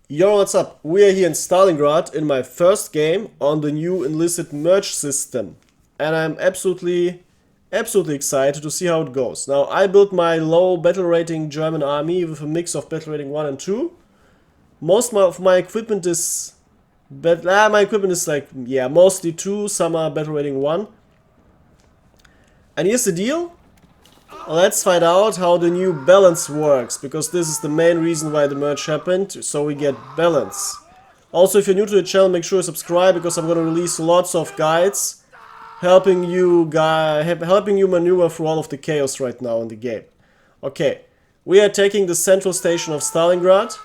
Yo, what's up? We are here in Stalingrad in my first game on the new enlisted merge system. And I'm absolutely excited to see how it goes. Now, I built my low battle rating German army with a mix of battle rating 1 and 2. Most of my equipment is... mostly 2, some are battle rating 1. And here's the deal. Let's find out how the new balance works, because this is the main reason why the merge happened, so we get balance. Also, if you're new to the channel, make sure you subscribe, because I'm going to release lots of guides helping you maneuver through all of the chaos right now in the game. Okay, we are taking the central station of Stalingrad,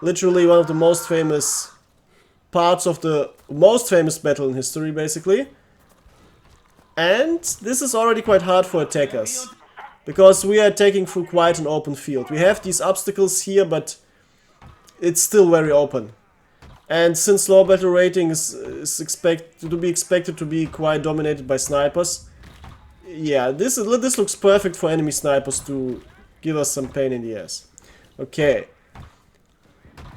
literally one of the most famous parts of the most famous battle in history, basically. And this is already quite hard for attackers, because we are taking through quite an open field. We have these obstacles here, but it's still very open. And since low battle rating is expected to be quite dominated by snipers, yeah, this looks perfect for enemy snipers to give us some pain in the ass. Okay,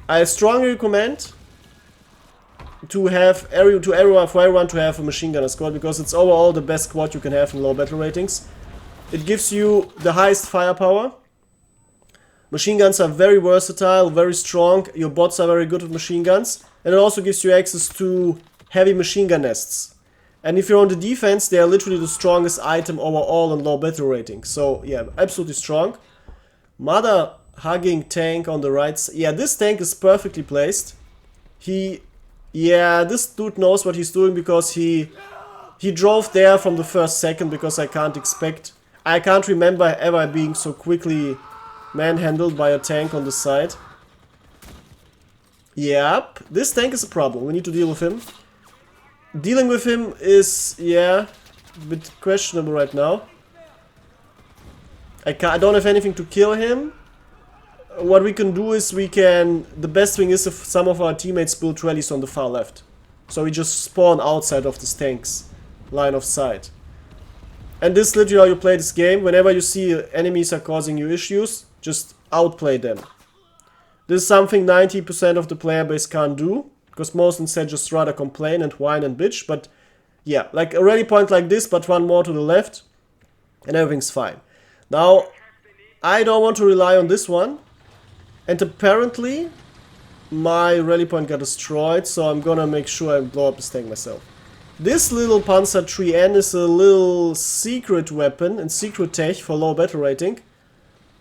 I strongly recommend to have for everyone to have a machine gunner squad, because it's overall the best squad you can have in low battle ratings. It gives you the highest firepower. Machine guns are very versatile, very strong. Your bots are very good with machine guns. And it also gives you access to heavy machine gun nests. And if you're on the defense, they are literally the strongest item overall in low battle rating. So yeah, absolutely strong. Mother hugging tank on the right side. Yeah, this tank is perfectly placed. This dude knows what he's doing, because he drove there from the first second, because I can't remember ever being so quickly manhandled by a tank on the side. Yep, this tank is a problem. We need to deal with him. Dealing with him is, yeah, a bit questionable right now. I don't have anything to kill him. What we can do is the best thing is if some of our teammates build rallies on the far left. So we just spawn outside of this tank's line of sight. And this is literally how you play this game. Whenever you see enemies are causing you issues, just outplay them. This is something 90% of the player base can't do, because most instead just rather complain and whine and bitch. But yeah, like a rally point like this, but one more to the left, and everything's fine. Now, I don't want to rely on this one. And apparently, my rally point got destroyed, so I'm gonna make sure I blow up this tank myself. This little Panzer 3N is a little secret weapon and secret tech for low battle rating,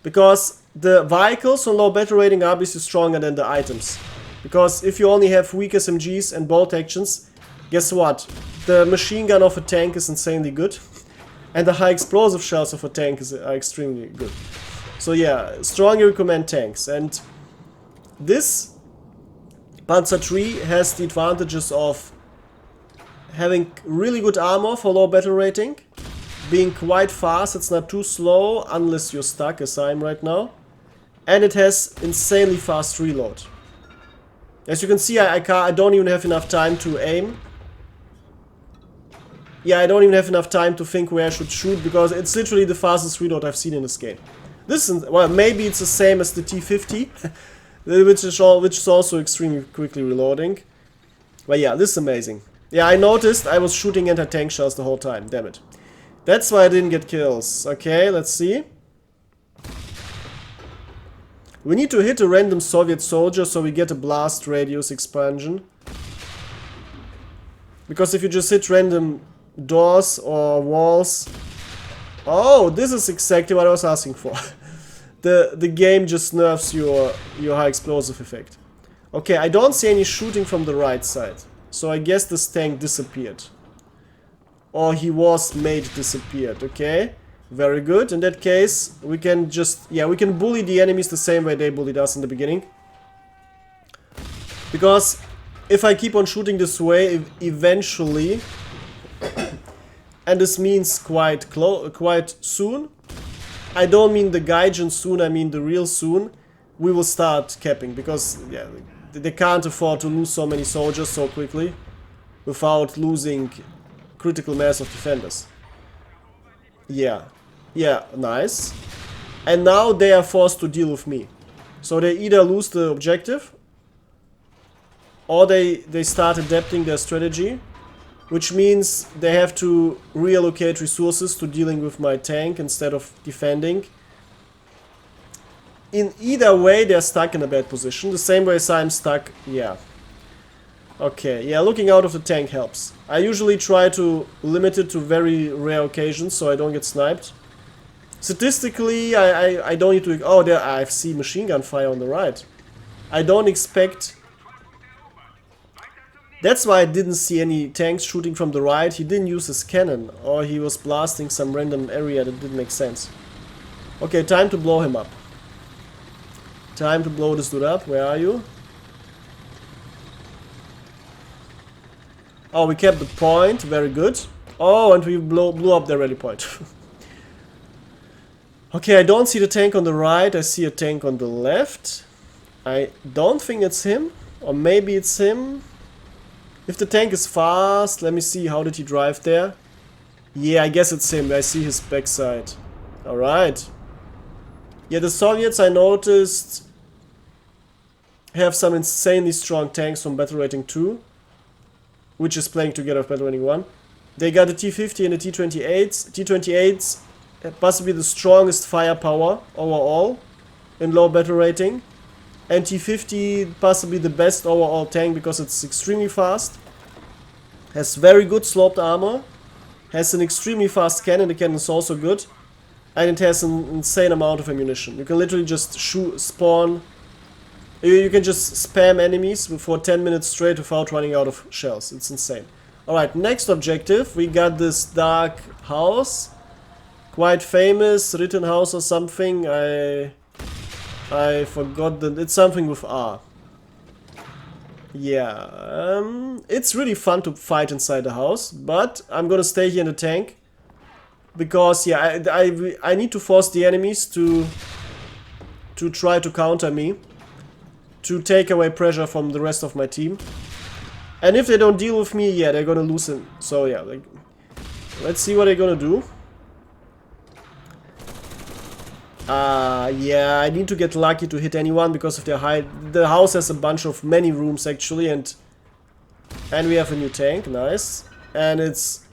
because the vehicles on low battle rating are obviously stronger than the items. Because if you only have weak SMGs and bolt actions, guess what? The machine gun of a tank is insanely good, and the high explosive shells of a tank are extremely good. So yeah, strongly recommend tanks. And this Panzer 3 has the advantages of having really good armor for low battle rating, being quite fast, it's not too slow unless you're stuck, as I am right now, and it has insanely fast reload. As you can see, I don't even have enough time to aim. Yeah, I don't even have enough time to think where I should shoot, because it's literally the fastest reload I've seen in this game. This is, well, maybe it's the same as the T50, which is also extremely quickly reloading. But yeah, this is amazing. Yeah, I noticed I was shooting anti-tank shells the whole time, damn it. That's why I didn't get kills. Okay, let's see. We need to hit a random Soviet soldier so we get a blast radius expansion. Because if you just hit random doors or walls... Oh, this is exactly what I was asking for. The game just nerfs your high explosive effect. Okay, I don't see any shooting from the right side. So I guess this tank disappeared. Or he was made disappeared, okay? Very good. In that case, we can just... Yeah, we can bully the enemies the same way they bullied us in the beginning. Because if I keep on shooting this way, eventually... and this means quite soon. I don't mean the Gaijin soon, I mean the real soon. We will start capping, because yeah, they can't afford to lose so many soldiers so quickly without losing critical mass of defenders. Yeah, nice. And now they are forced to deal with me. So they either lose the objective, or they start adapting their strategy, which means they have to reallocate resources to dealing with my tank instead of defending. In either way, they're stuck in a bad position. The same way as I'm stuck, yeah. Okay, yeah, looking out of the tank helps. I usually try to limit it to very rare occasions so I don't get sniped. Statistically, I don't need to... Oh, there I see machine gun fire on the right. I don't expect... That's why I didn't see any tanks shooting from the right. He didn't use his cannon, or he was blasting some random area that didn't make sense. Okay, time to blow him up. Time to blow this dude up. Where are you? Oh, we kept the point. Very good. Oh, and we blew up the rally point. Okay, I don't see the tank on the right. I see a tank on the left. I don't think it's him. Or maybe it's him. If the tank is fast, let me see. How did he drive there? Yeah, I guess it's him. I see his backside. Alright. Yeah, the Soviets, I noticed, have some insanely strong tanks from Battle Rating 2. Which is playing together with Battle Rating 1. They got the T-50 and the T-28s. T-28s possibly the strongest firepower overall in low battle rating. And T-50 possibly the best overall tank because it's extremely fast. Has very good sloped armor. Has an extremely fast cannon. The cannon is also good. And it has an insane amount of ammunition. You can literally just shoot, spawn. You can just spam enemies for 10 minutes straight without running out of shells. It's insane. Alright, next objective. We got this dark house. Quite famous, Rittenhouse or something. I forgot the... It's something with R. Yeah, it's really fun to fight inside the house, but I'm gonna stay here in the tank. Because, yeah, I need to force the enemies to try to counter me. To take away pressure from the rest of my team. And if they don't deal with me, yeah, they're gonna lose it. So, yeah, like, let's see what they're gonna do. Yeah, I need to get lucky to hit anyone because of their height. The house has a bunch of many rooms actually, and we have a new tank, nice. And it's,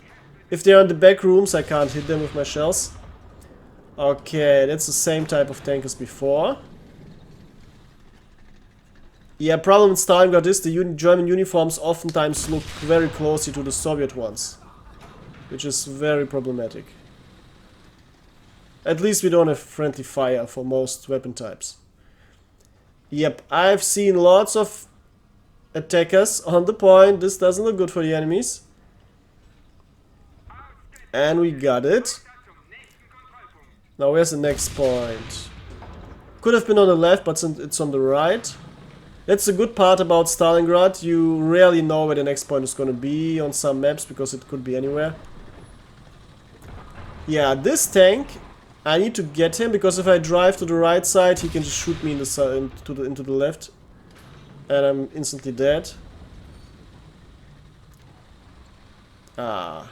if they're in the back rooms, I can't hit them with my shells. Okay, that's the same type of tank as before. Yeah, problem with Stalingrad is the German uniforms oftentimes look very closely to the Soviet ones, which is very problematic. At least we don't have friendly fire for most weapon types. Yep, I've seen lots of attackers on the point. This doesn't look good for the enemies. And we got it. Now where's the next point? Could have been on the left, but it's on the right. That's the good part about Stalingrad. You rarely know where the next point is going to be on some maps because it could be anywhere. Yeah, this tank, I need to get him because if I drive to the right side, he can just shoot me in the into the left, and I'm instantly dead. Ah,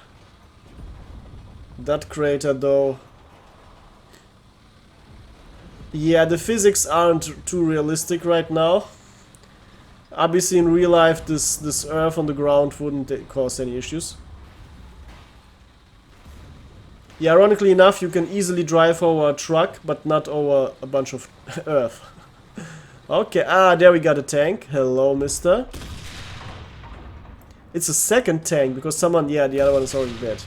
that crater though. Yeah, the physics aren't too realistic right now. Obviously, in real life, this earth on the ground wouldn't cause any issues. Yeah, ironically enough, you can easily drive over a truck, but not over a bunch of earth. Okay, there we got a tank. Hello, mister. It's a second tank, because someone, yeah, the other one is already dead.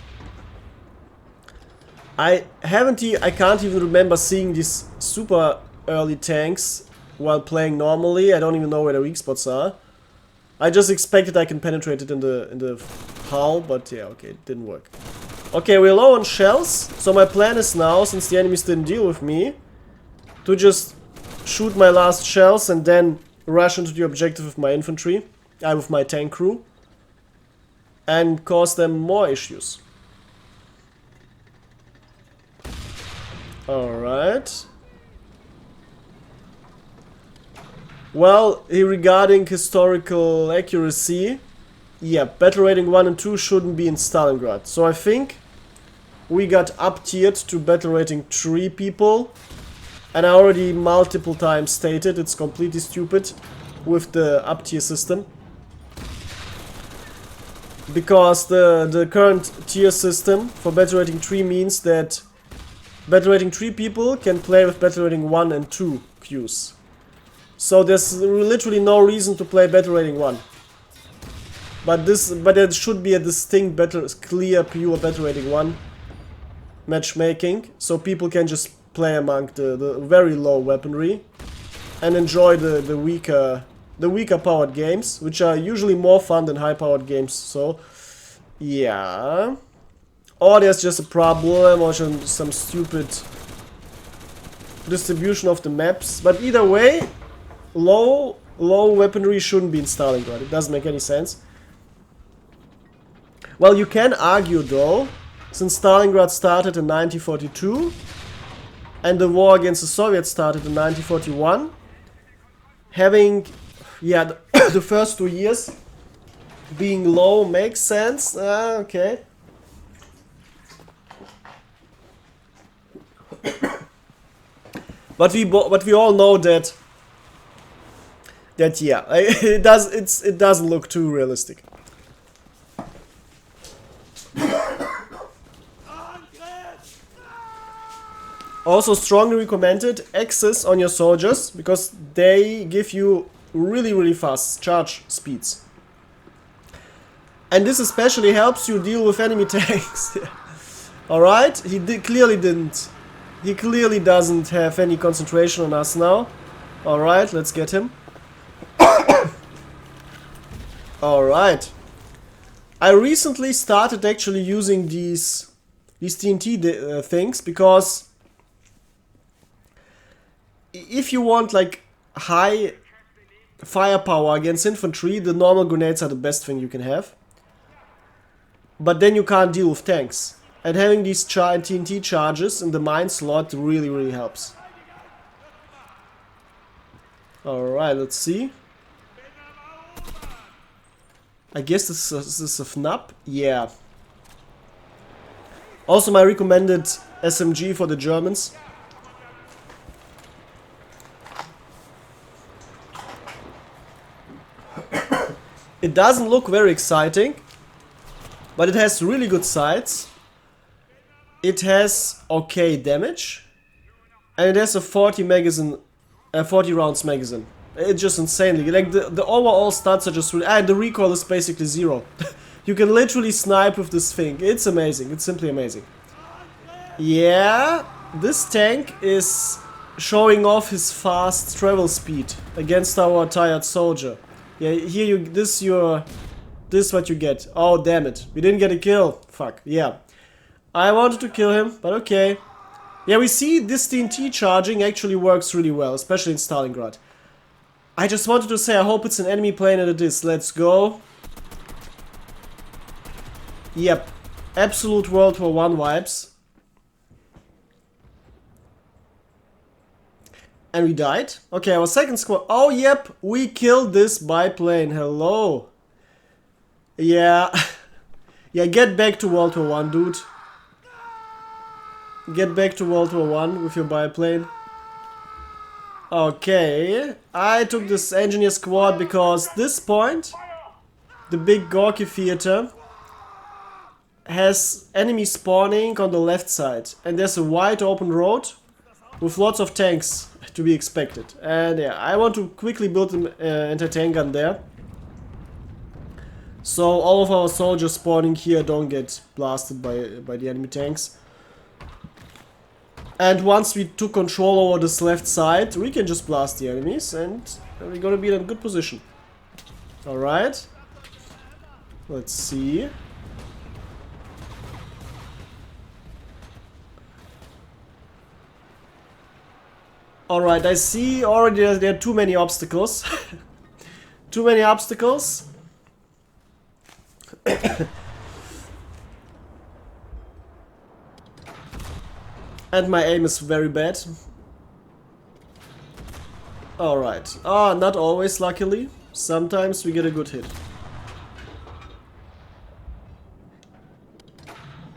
I can't even remember seeing these super early tanks while playing normally. I don't even know where the weak spots are. I just expected I can penetrate it in the hull, but yeah, okay, it didn't work. Okay, we're low on shells, so my plan is now, since the enemies didn't deal with me, to just shoot my last shells and then rush into the objective with my infantry, with my tank crew, and cause them more issues. Alright. Well, regarding historical accuracy, yeah, battle rating 1 and 2 shouldn't be in Stalingrad. So I think we got up-tiered to battle rating 3 people. And I already multiple times stated it's completely stupid with the up-tier system. Because the current tier system for battle rating 3 means that battle rating 3 people can play with battle rating 1 and 2 queues. So there's literally no reason to play battle rating 1. But there should be a distinct clear pure battle rating 1 matchmaking, so people can just play among the very low weaponry and enjoy the weaker powered games, which are usually more fun than high powered games. So yeah, or there's just a problem or some stupid distribution of the maps. But either way, low weaponry shouldn't be in Stalingrad. It doesn't make any sense. Well, you can argue though, since Stalingrad started in 1942 and the war against the Soviets started in 1941, having, yeah, the first 2 years being low makes sense. Okay. But we all know that yeah, it doesn't look too realistic. Also strongly recommended Axis on your soldiers, because they give you really fast charge speeds. And this especially helps you deal with enemy tanks. Alright, he clearly didn't. He clearly doesn't have any concentration on us now. Alright, let's get him. Alright. I recently started actually using these TNT things, because if you want like high firepower against infantry, the normal grenades are the best thing you can have. But then you can't deal with tanks. And having these TNT charges in the mine slot really helps. Alright, let's see. I guess this is a FNAP? Yeah. Also my recommended SMG for the Germans. It doesn't look very exciting, but it has really good sights. It has okay damage, and it has a 40 rounds magazine. It's just insanely, like the overall stats are just really, and the recoil is basically 0. You can literally snipe with this thing. It's amazing. It's simply amazing. Yeah, this tank is showing off his fast travel speed against our tired soldier. Yeah, here this is what you get. Oh damn it, we didn't get a kill. Fuck, yeah. I wanted to kill him, but okay. Yeah, we see this TNT charging actually works really well, especially in Stalingrad. I just wanted to say I hope it's an enemy plane, and it is. Let's go. Yep, absolute World War I vibes. And we died. Okay, our second squad. Oh, yep, we killed this biplane. Hello. Yeah. Yeah, get back to World War I, dude. Get back to World War I with your biplane. Okay. I took this engineer squad because this point, the big Gorky theater, has enemies spawning on the left side. And there's a wide open road with lots of tanks to be expected. And yeah, I want to quickly build an anti-tank gun there, so all of our soldiers spawning here don't get blasted by the enemy tanks. And once we took control over this left side, we can just blast the enemies, and we're gonna be in a good position. Alright. Let's see. Alright, I see already there are too many obstacles. Too many obstacles. And my aim is very bad. Alright. Ah, not always, luckily. Sometimes we get a good hit.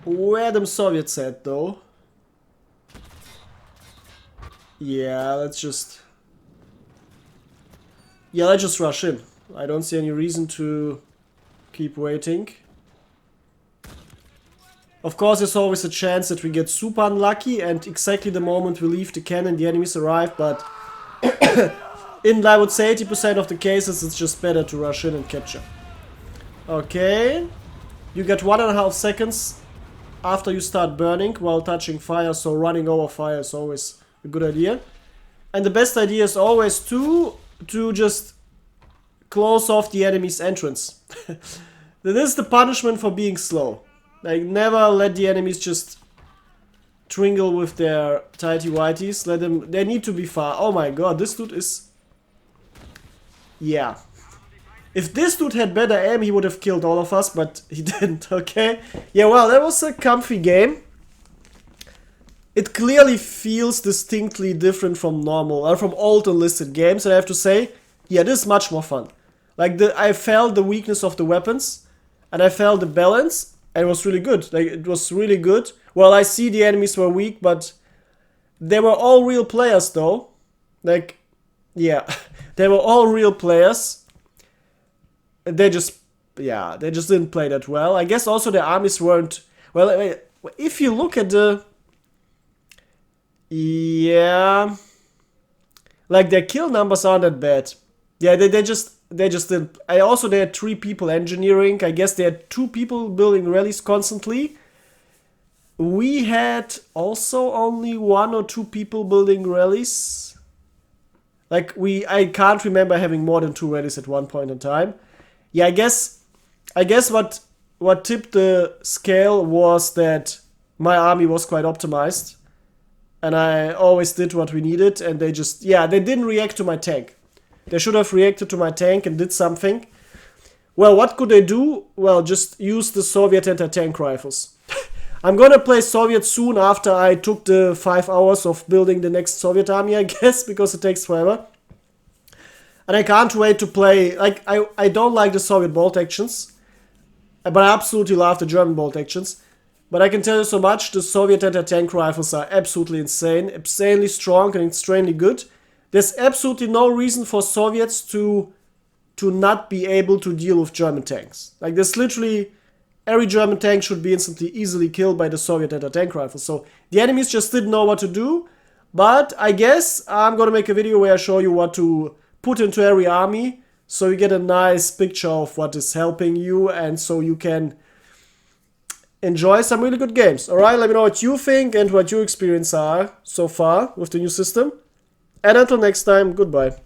Where them Soviets at, though? Yeah, let's just rush in. I don't see any reason to keep waiting. Of course, there's always a chance that we get super unlucky and exactly the moment we leave the cannon, the enemies arrive, but in, I would say, 80% of the cases, it's just better to rush in and capture. Okay. You get 1.5 seconds after you start burning while touching fire, so running over fire is always a good idea. And the best idea is always to just close off the enemy's entrance. This is the punishment for being slow. Like, never let the enemies just tringle with their tighty-whities. Let them, they need to be far. Oh my god, this dude is... Yeah. If this dude had better aim, he would have killed all of us, but he didn't, okay? Yeah, well, that was a comfy game. It clearly feels distinctly different from normal, or from old enlisted games, and I have to say, yeah, this is much more fun. Like, I felt the weakness of the weapons, and I felt the balance, and it was really good. Like, it was really good. Well, I see the enemies were weak, but they were all real players, though. Like, yeah, they were all real players. They just, yeah, they just didn't play that well. I guess also the armies weren't, well, if you look at the, yeah, like their kill numbers aren't that bad. Yeah, they just didn't. They had 3 people engineering. I guess they had 2 people building rallies constantly. We had also only 1 or 2 people building rallies. Like, I can't remember having more than 2 rallies at one point in time. Yeah, I guess what tipped the scale was that my army was quite optimized. And I always did what we needed, and they just, yeah, they didn't react to my tank. They should have reacted to my tank and did something. Well, what could they do? Well, just use the Soviet anti-tank rifles. I'm gonna play Soviet soon after I took the 5 hours of building the next Soviet army, I guess, because it takes forever. And I can't wait to play, like, I don't like the Soviet bolt actions, but I absolutely love the German bolt actions. But I can tell you so much, the Soviet anti-tank rifles are absolutely insane, insanely strong and extremely good. There's absolutely no reason for Soviets to not be able to deal with German tanks. Like, there's literally, every German tank should be instantly easily killed by the Soviet anti-tank rifles. So the enemies just didn't know what to do. But I guess I'm gonna make a video where I show you what to put into every army, so you get a nice picture of what is helping you, and so you can enjoy some really good games. Alright, let me know what you think and what your experiences are so far with the new system. And until next time, goodbye.